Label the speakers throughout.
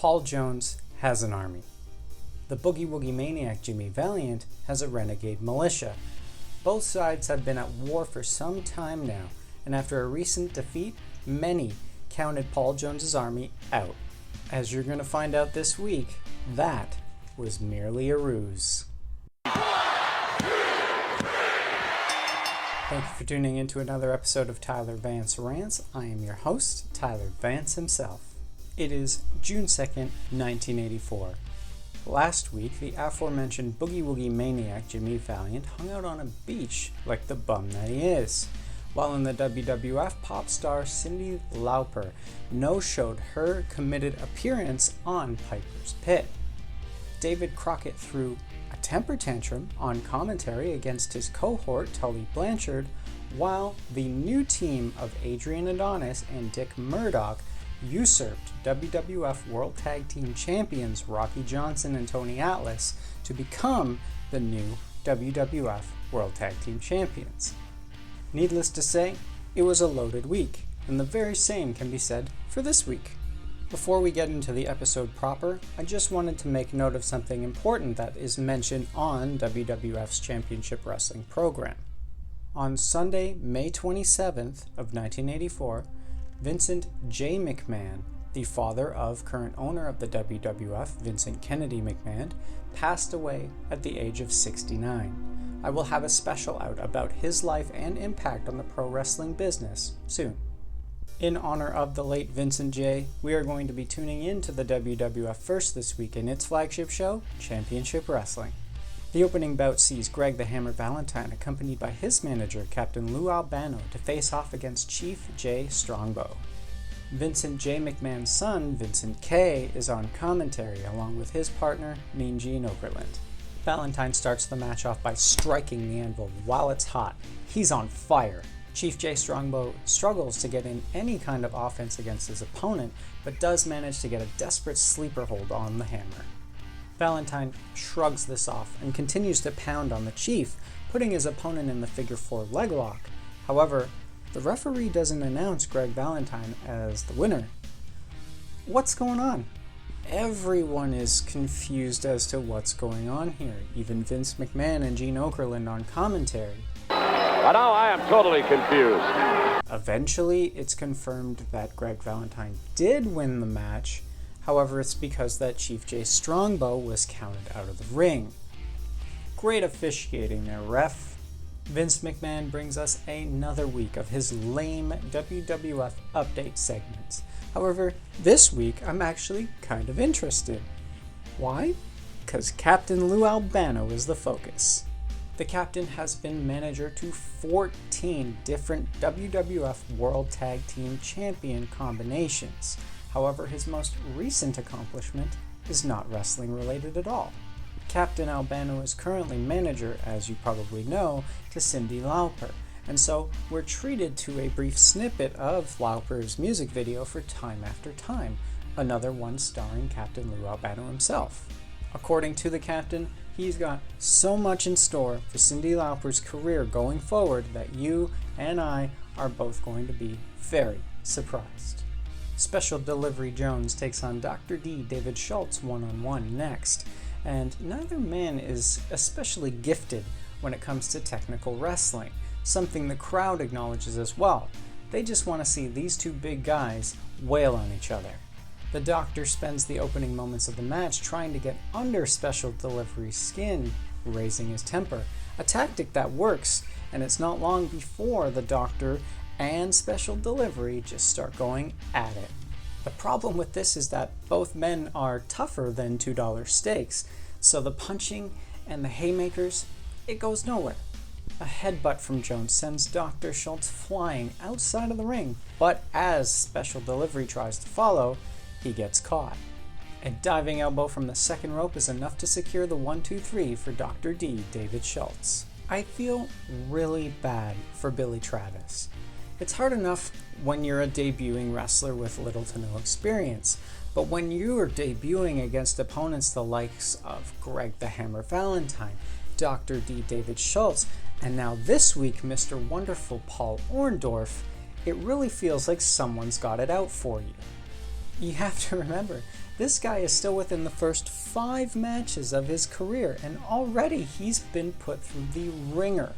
Speaker 1: Paul Jones has an army. The Boogie Woogie Maniac Jimmy Valiant has a renegade militia. Both sides have been at war for some time now, and after a recent defeat, many counted Paul Jones's army out. As you're going to find out this week, that was merely a ruse. Thank you for tuning in to another episode of Tyler Vance Rants. I am your host, Tyler Vance himself. It is June 2nd, 1984. Last week, the aforementioned Boogie Woogie Maniac Jimmy Valiant hung out on a beach like the bum that he is, while in the WWF pop star Cyndi Lauper no-showed her committed appearance on Piper's Pit. David Crockett threw a temper tantrum on commentary against his cohort Tully Blanchard, while the new team of Adrian Adonis and Dick Murdoch usurped WWF World Tag Team Champions Rocky Johnson and Tony Atlas to become the new WWF World Tag Team Champions. Needless to say, it was a loaded week, and the very same can be said for this week. Before we get into the episode proper, I just wanted to make note of something important that is mentioned on WWF's Championship Wrestling program. On Sunday, May 27th of 1984, Vincent J. McMahon, the father of current owner of the WWF, Vincent Kennedy McMahon, passed away at the age of 69. I will have a special out about his life and impact on the pro wrestling business soon. In honor of the late Vincent J., we are going to be tuning in to the WWF first this week in its flagship show, Championship Wrestling. The opening bout sees Greg the Hammer Valentine accompanied by his manager, Captain Lou Albano, to face off against Chief J. Strongbow. Vincent J. McMahon's son, Vincent K., is on commentary along with his partner, Mean Gene Okerlund. Valentine starts the match off by striking the anvil while it's hot. He's on fire. Chief J. Strongbow struggles to get in any kind of offense against his opponent, but does manage to get a desperate sleeper hold on the hammer. Valentine shrugs this off and continues to pound on the Chief, putting his opponent in the figure 4 leg lock. However, the referee doesn't announce Greg Valentine as the winner. What's going on? Everyone is confused as to what's going on here, even Vince McMahon and Gene Okerlund on commentary.
Speaker 2: But now I am totally confused.
Speaker 1: Eventually, it's confirmed that Greg Valentine did win the match. However, it's because that Chief J. Strongbow was counted out of the ring. Great officiating there, ref. Vince McMahon brings us another week of his lame WWF update segments. However, this week I'm actually kind of interested. Why? Because Captain Lou Albano is the focus. The captain has been manager to 14 different WWF World Tag Team Champion combinations. However, his most recent accomplishment is not wrestling related at all. Captain Albano is currently manager, as you probably know, to Cyndi Lauper, and so we're treated to a brief snippet of Lauper's music video for Time After Time, another one starring Captain Lou Albano himself. According to the captain, he's got so much in store for Cyndi Lauper's career going forward that you and I are both going to be very surprised. Special Delivery Jones takes on Dr. D. David Schultz one-on-one next, and neither man is especially gifted when it comes to technical wrestling, something the crowd acknowledges as well. They just want to see these two big guys wail on each other. The Doctor spends the opening moments of the match trying to get under Special Delivery's skin, raising his temper, a tactic that works, and it's not long before the Doctor and Special Delivery just start going at it. The problem with this is that both men are tougher than $2 steaks, so the punching and the haymakers, it goes nowhere. A headbutt from Jones sends Dr. Schultz flying outside of the ring, but as Special Delivery tries to follow, he gets caught. A diving elbow from the second rope is enough to secure the 1-2-3 for Dr. D. David Schultz. I feel really bad for Billy Travis. It's hard enough when you're a debuting wrestler with little to no experience, but when you are debuting against opponents the likes of Greg the Hammer Valentine, Dr. D. David Schultz, and now this week Mr. Wonderful Paul Orndorff, it really feels like someone's got it out for you. You have to remember, This guy is still within the first 5 matches of his career, and already he's been put through the ringer.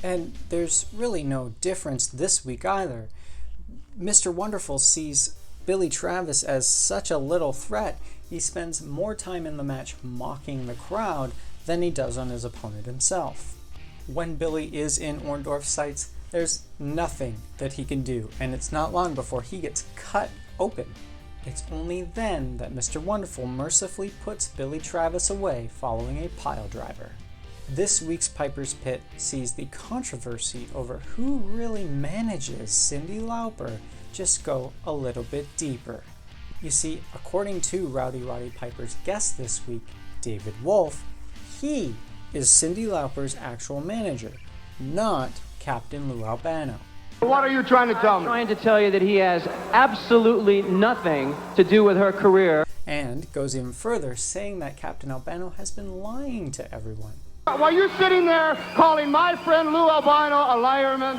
Speaker 1: And there's really no difference this week either. Mr. Wonderful sees Billy Travis as such a little threat, he spends more time in the match mocking the crowd than he does on his opponent himself. When Billy is in Orndorff's sights, there's nothing that he can do, and it's not long before he gets cut open. It's only then that Mr. Wonderful mercifully puts Billy Travis away following a pile driver. This week's Piper's Pit sees the controversy over who really manages Cyndi Lauper just go a little bit deeper. You see, according to Rowdy Roddy Piper's guest this week, David Wolff, he is Cyndi Lauper's actual manager, not Captain Lou Albano.
Speaker 3: What are you trying to tell me?
Speaker 4: I'm trying to tell you that he has absolutely nothing to do with her career.
Speaker 1: And goes even further, saying that Captain Albano has been lying to everyone.
Speaker 3: While you're sitting there calling my friend Lou Albano a liarman?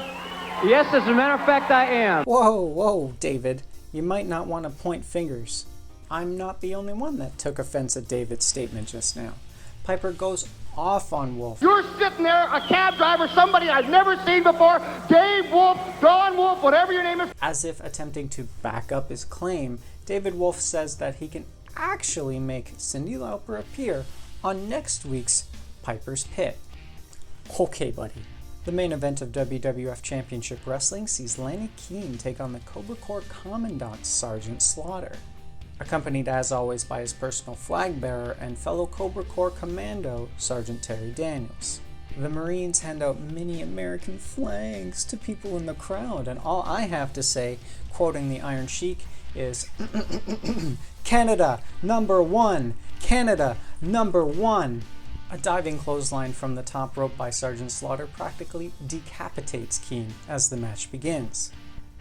Speaker 4: Yes, as a matter of fact, I am.
Speaker 1: Whoa, David. You might not want to point fingers. I'm not the only one that took offense at David's statement just now. Piper goes off on Wolff.
Speaker 3: You're sitting there, a cab driver, somebody I've never seen before, Dave Wolff, Don Wolff, whatever your name is.
Speaker 1: As if attempting to back up his claim, David Wolff says that he can actually make Cyndi Lauper appear on next week's Piper's Pit. Okay, buddy. The main event of WWF Championship Wrestling sees Lanny Kean take on the Cobra Corps Commandant Sergeant Slaughter. Accompanied as always by his personal flag bearer and fellow Cobra Corps Commando, Sergeant Terry Daniels. The Marines hand out mini American flags to people in the crowd, and all I have to say, quoting the Iron Sheik, is Canada #1! Canada #1! A diving clothesline from the top rope by Sergeant Slaughter practically decapitates Kean as the match begins.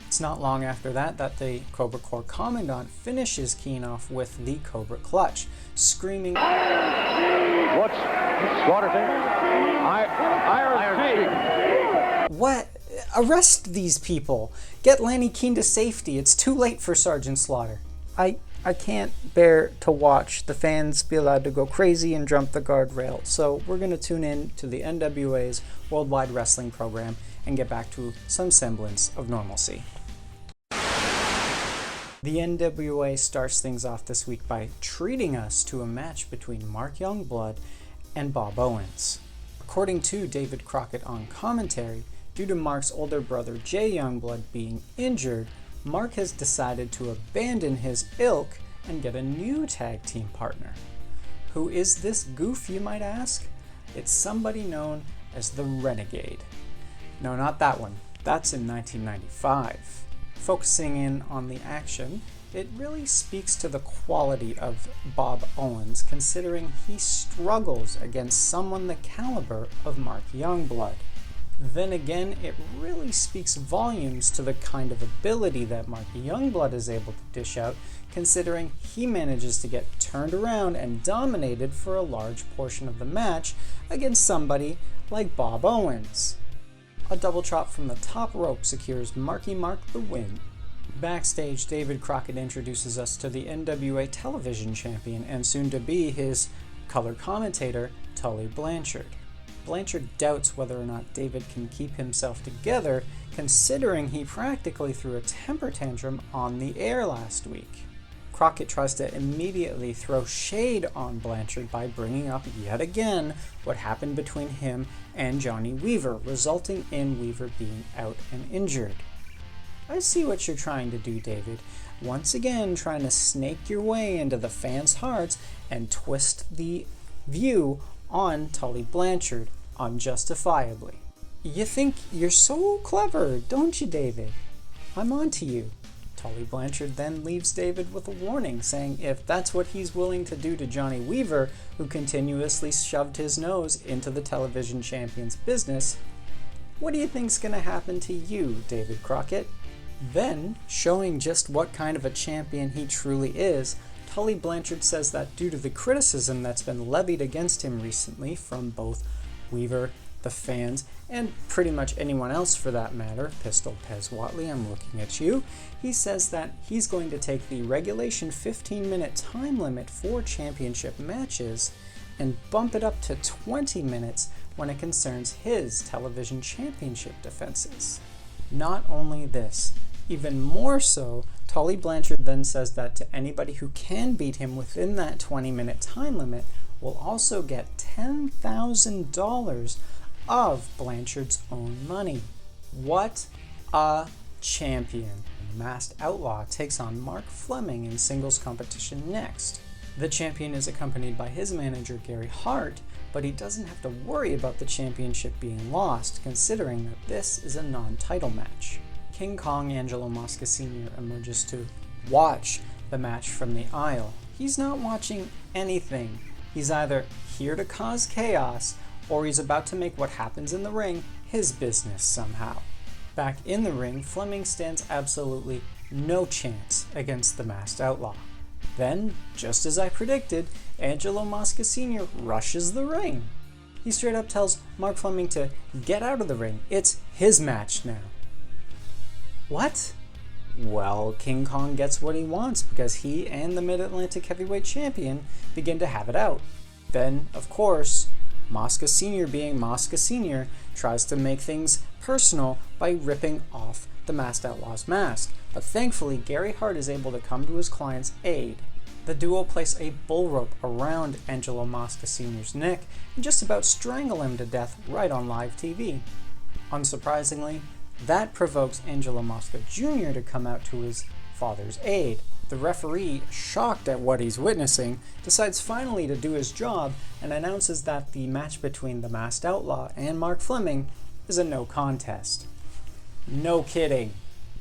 Speaker 1: It's not long after that the Cobra Corps Commandant finishes Kean off with the Cobra Clutch, screaming,
Speaker 2: What's Slaughter thing? Iron Sheik.
Speaker 1: What? Arrest these people! Get Lanny Kean to safety. It's too late for Sergeant Slaughter. I can't bear to watch the fans be allowed to go crazy and jump the guardrail, so we're going to tune in to the NWA's Worldwide Wrestling program and get back to some semblance of normalcy. The NWA starts things off this week by treating us to a match between Mark Youngblood and Bob Owens. According to David Crockett on commentary, due to Mark's older brother Jay Youngblood being injured, Mark has decided to abandon his ilk and get a new tag team partner. Who is this goof, you might ask? It's somebody known as the Renegade. No, not that one. That's in 1995. Focusing in on the action, it really speaks to the quality of Bob Owens, considering he struggles against someone the caliber of Mark Youngblood. Then again, it really speaks volumes to the kind of ability that Mark Youngblood is able to dish out, considering he manages to get turned around and dominated for a large portion of the match against somebody like Bob Owens. A double chop from the top rope secures Marky Mark the win. Backstage, David Crockett introduces us to the NWA Television Champion and soon to be his color commentator, Tully Blanchard. Blanchard doubts whether or not David can keep himself together, considering he practically threw a temper tantrum on the air last week. Crockett tries to immediately throw shade on Blanchard by bringing up yet again what happened between him and Johnny Weaver, resulting in Weaver being out and injured. I see what you're trying to do, David. Once again, trying to snake your way into the fans' hearts and twist the view on Tully Blanchard unjustifiably. You think you're so clever, don't you, David? I'm on to you. Tully Blanchard then leaves David with a warning, saying if that's what he's willing to do to Johnny Weaver, who continuously shoved his nose into the television champion's business, what do you think's going to happen to you, David Crockett? Then, showing just what kind of a champion he truly is, Tully Blanchard says that due to the criticism that's been levied against him recently from both Weaver The fans, and pretty much anyone else for that matter, Pistol Pez Whatley, I'm looking at you, he says that he's going to take the regulation 15-minute time limit for championship matches and bump it up to 20 minutes when it concerns his television championship defenses. Not only this, even more so, Tully Blanchard then says that to anybody who can beat him within that 20-minute time limit will also get $10,000 of Blanchard's own money. What a champion. Masked Outlaw takes on Mark Fleming in singles competition next. The champion is accompanied by his manager Gary Hart, but he doesn't have to worry about the championship being lost, considering that this is a non-title match. King Kong Angelo Mosca Sr. emerges to watch the match from the aisle. He's not watching anything. He's either here to cause chaos, or he's about to make what happens in the ring his business somehow. Back in the ring, Fleming stands absolutely no chance against the Masked Outlaw. Then, just as I predicted, Angelo Mosca Sr. rushes the ring. He straight up tells Mark Fleming to get out of the ring. It's his match now. What? Well, King Kong gets what he wants because he and the Mid-Atlantic Heavyweight Champion begin to have it out. Then, of course, Mosca Sr. being Mosca Sr. tries to make things personal by ripping off the Masked Outlaw's mask. But thankfully, Gary Hart is able to come to his client's aid. The duo place a bull rope around Angelo Mosca Sr.'s neck and just about strangle him to death right on live TV. Unsurprisingly, that provokes Angelo Mosca Jr. to come out to his father's aid. The referee, shocked at what he's witnessing, decides finally to do his job and announces that the match between the Masked Outlaw and Mark Fleming is a no contest. No kidding.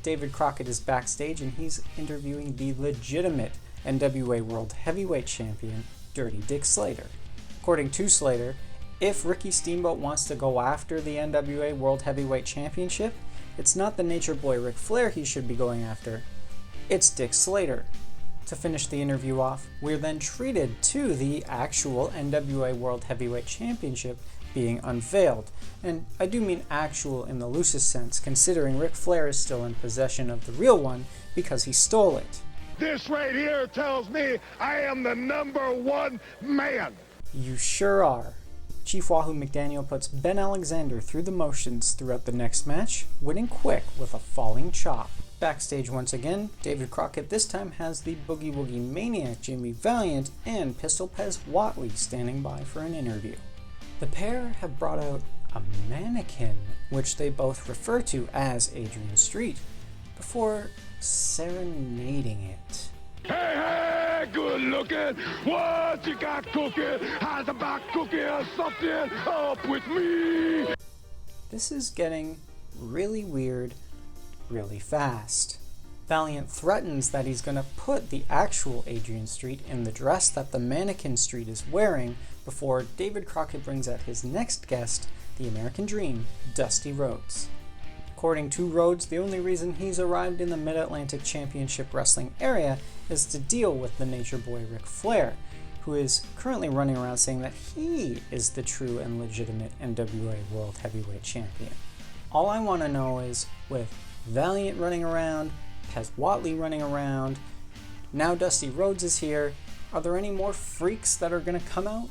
Speaker 1: David Crockett is backstage and he's interviewing the legitimate NWA World Heavyweight Champion, Dirty Dick Slater. According to Slater, if Ricky Steamboat wants to go after the NWA World Heavyweight Championship, it's not the Nature Boy Ric Flair he should be going after, it's Dick Slater. To finish the interview off, we're then treated to the actual NWA World Heavyweight Championship being unveiled. And I do mean actual in the loosest sense, considering Ric Flair is still in possession of the real one because he stole it.
Speaker 3: This right here tells me I am the #1 man.
Speaker 1: You sure are. Chief Wahoo McDaniel puts Ben Alexander through the motions throughout the next match, winning quick with a falling chop. Backstage once again, David Crockett this time has the Boogie Woogie Maniac Jimmy Valiant and Pistol Pez Whatley standing by for an interview. The pair have brought out a mannequin, which they both refer to as Adrian Street, before serenading it.
Speaker 3: Hey, good looking. What you got cooking? How's about cooking something up with me?
Speaker 1: This is getting really weird really fast. Valiant threatens that he's going to put the actual Adrian Street in the dress that the mannequin Street is wearing before David Crockett brings out his next guest, the American Dream, Dusty Rhodes. According to Rhodes, the only reason he's arrived in the Mid-Atlantic Championship Wrestling area is to deal with the Nature Boy Ric Flair, who is currently running around saying that he is the true and legitimate NWA World Heavyweight Champion. All I want to know is, with Valiant running around, Pez Whatley running around, now Dusty Rhodes is here, are there any more freaks that are going to come out?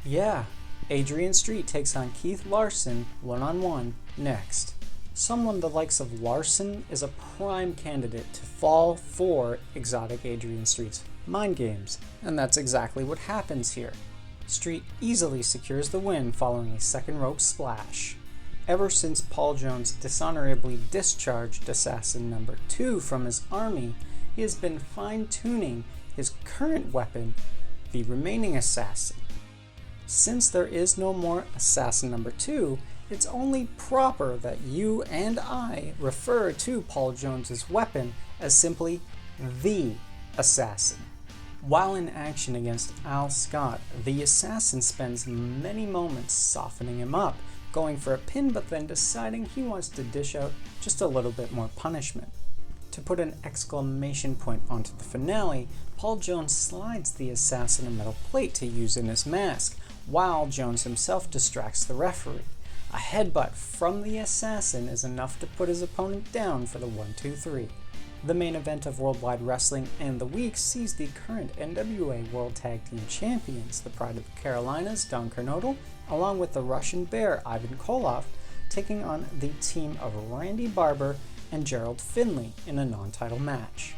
Speaker 1: Yeah, Adrian Street takes on Keith Larsen one-on-one next. Someone the likes of Larsen is a prime candidate to fall for exotic Adrian Street's mind games, and that's exactly what happens here. Street easily secures the win following a second rope splash. Ever since Paul Jones dishonorably discharged Assassin number 2 from his army, he has been fine-tuning his current weapon, the remaining Assassin. Since there is no more Assassin number 2, it's only proper that you and I refer to Paul Jones's weapon as simply the Assassin. While in action against Al Scott, the Assassin spends many moments softening him up, going for a pin but then deciding he wants to dish out just a little bit more punishment. To put an exclamation point onto the finale, Paul Jones slides the Assassin a metal plate to use in his mask, while Jones himself distracts the referee. A headbutt from the Assassin is enough to put his opponent down for the 1-2-3. The main event of Worldwide Wrestling and the week sees the current NWA World Tag Team Champions, the Pride of the Carolinas, Don Kernodle, along with the Russian Bear, Ivan Koloff, taking on the team of Randy Barber and Gerald Finley in a non-title match.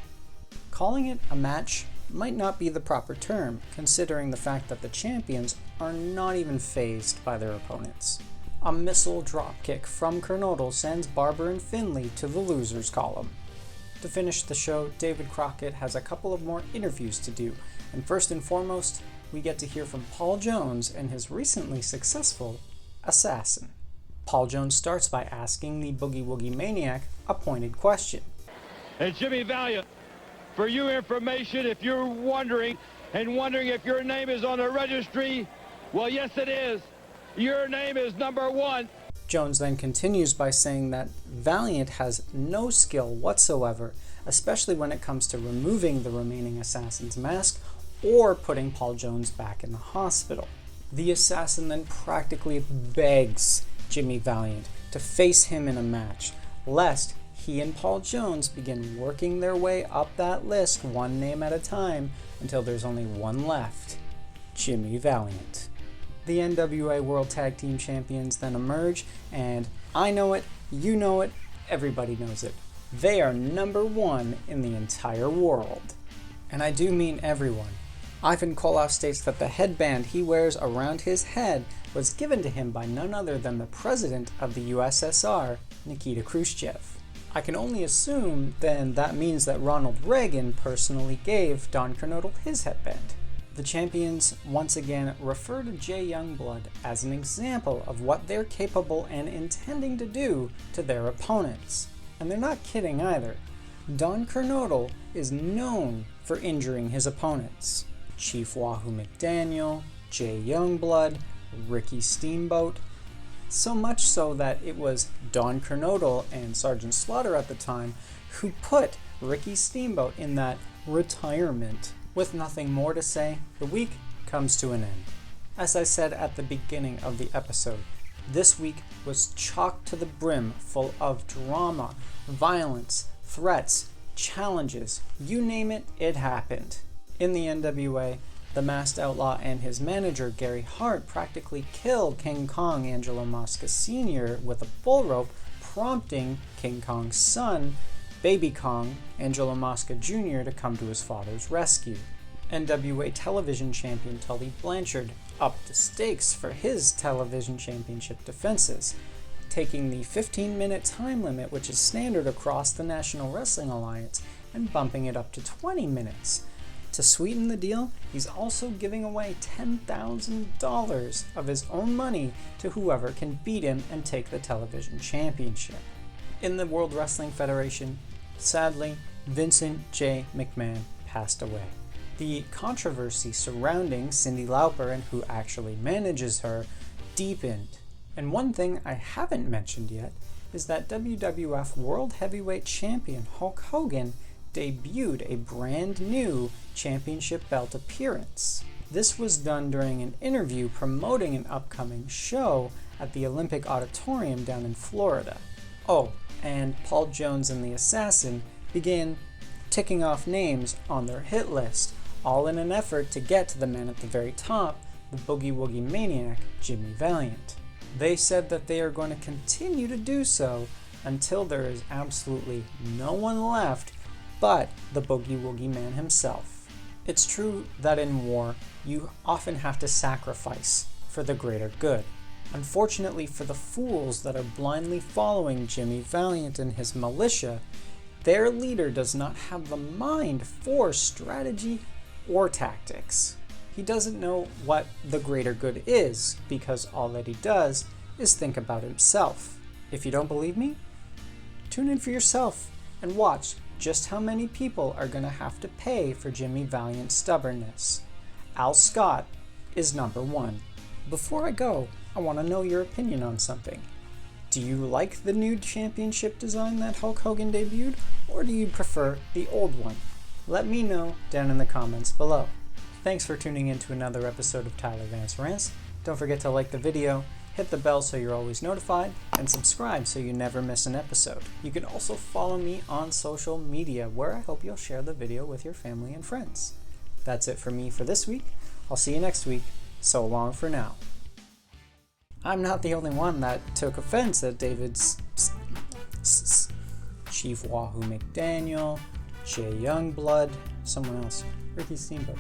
Speaker 1: Calling it a match might not be the proper term, considering the fact that the champions are not even fazed by their opponents. A missile dropkick from Kernodle sends Barber and Finley to the losers column. To finish the show, David Crockett has a couple of more interviews to do, and first and foremost, we get to hear from Paul Jones and his recently successful Assassin. Paul Jones starts by asking the Boogie Woogie Maniac a pointed question.
Speaker 3: And Jimmy Valiant, for your information, if you're wondering if your name is on the registry, well, yes, it is. Your name is number 1.
Speaker 1: Jones then continues by saying that Valiant has no skill whatsoever, especially when it comes to removing the remaining Assassin's mask or putting Paul Jones back in the hospital. The Assassin then practically begs Jimmy Valiant to face him in a match, lest he and Paul Jones begin working their way up that list one name at a time until there's only one left, Jimmy Valiant. The NWA World Tag Team Champions then emerge, and I know it, you know it, everybody knows it. They are number 1 in the entire world. And I do mean everyone. Ivan Koloff states that the headband he wears around his head was given to him by none other than the president of the USSR, Nikita Khrushchev. I can only assume then that means that Ronald Reagan personally gave Don Kernodle his headband. The champions once again refer to Jay Youngblood as an example of what they're capable and intending to do to their opponents. And they're not kidding either. Don Kernodle is known for injuring his opponents. Chief Wahoo McDaniel, Jay Youngblood, Ricky Steamboat. So much so that it was Don Kernodle and Sergeant Slaughter at the time who put Ricky Steamboat in that retirement. With nothing more to say, the week comes to an end. As I said at the beginning of the episode, this week was chock to the brim full of drama, violence, threats, challenges, you name it, it happened. In the NWA, the Masked Outlaw and his manager Gary Hart practically killed King Kong Angelo Mosca Sr. with a bull rope, prompting King Kong's son, Baby Kong, Angelo Mosca Jr. to come to his father's rescue. NWA Television Champion Tully Blanchard upped the stakes for his television championship defenses, taking the 15-minute time limit, which is standard across the National Wrestling Alliance, and bumping it up to 20 minutes. To sweeten the deal, he's also giving away $10,000 of his own money to whoever can beat him and take the television championship. In the World Wrestling Federation, sadly, Vincent J. McMahon passed away. The controversy surrounding Cyndi Lauper and who actually manages her deepened. And one thing I haven't mentioned yet is that WWF World Heavyweight Champion Hulk Hogan debuted a brand new championship belt appearance. This was done during an interview promoting an upcoming show at the Olympic Auditorium down in Florida. Oh, and Paul Jones and the Assassin began ticking off names on their hit list, all in an effort to get to the man at the very top, the Boogie Woogie Maniac, Jimmy Valiant. They said that they are going to continue to do so until there is absolutely no one left but the Boogie Woogie Man himself. It's true that in war, you often have to sacrifice for the greater good. Unfortunately for the fools that are blindly following Jimmy Valiant and his militia, their leader does not have the mind for strategy or tactics. He doesn't know what the greater good is, because all that he does is think about himself. If you don't believe me, tune in for yourself and watch just how many people are going to have to pay for Jimmy Valiant's stubbornness. Al Scott is number 1. Before I go, I want to know your opinion on something. Do you like the new championship design that Hulk Hogan debuted, or do you prefer the old one? Let me know down in the comments below. Thanks for tuning in to another episode of Tyler Vance Rants. Don't forget to like the video, hit the bell so you're always notified, and subscribe so you never miss an episode. You can also follow me on social media, where I hope you'll share the video with your family and friends. That's it for me for this week. I'll see you next week. So long for now. I'm not the only one that took offense at David's Chief Wahoo McDaniel, Jay Youngblood, someone else, Ricky Steamboat.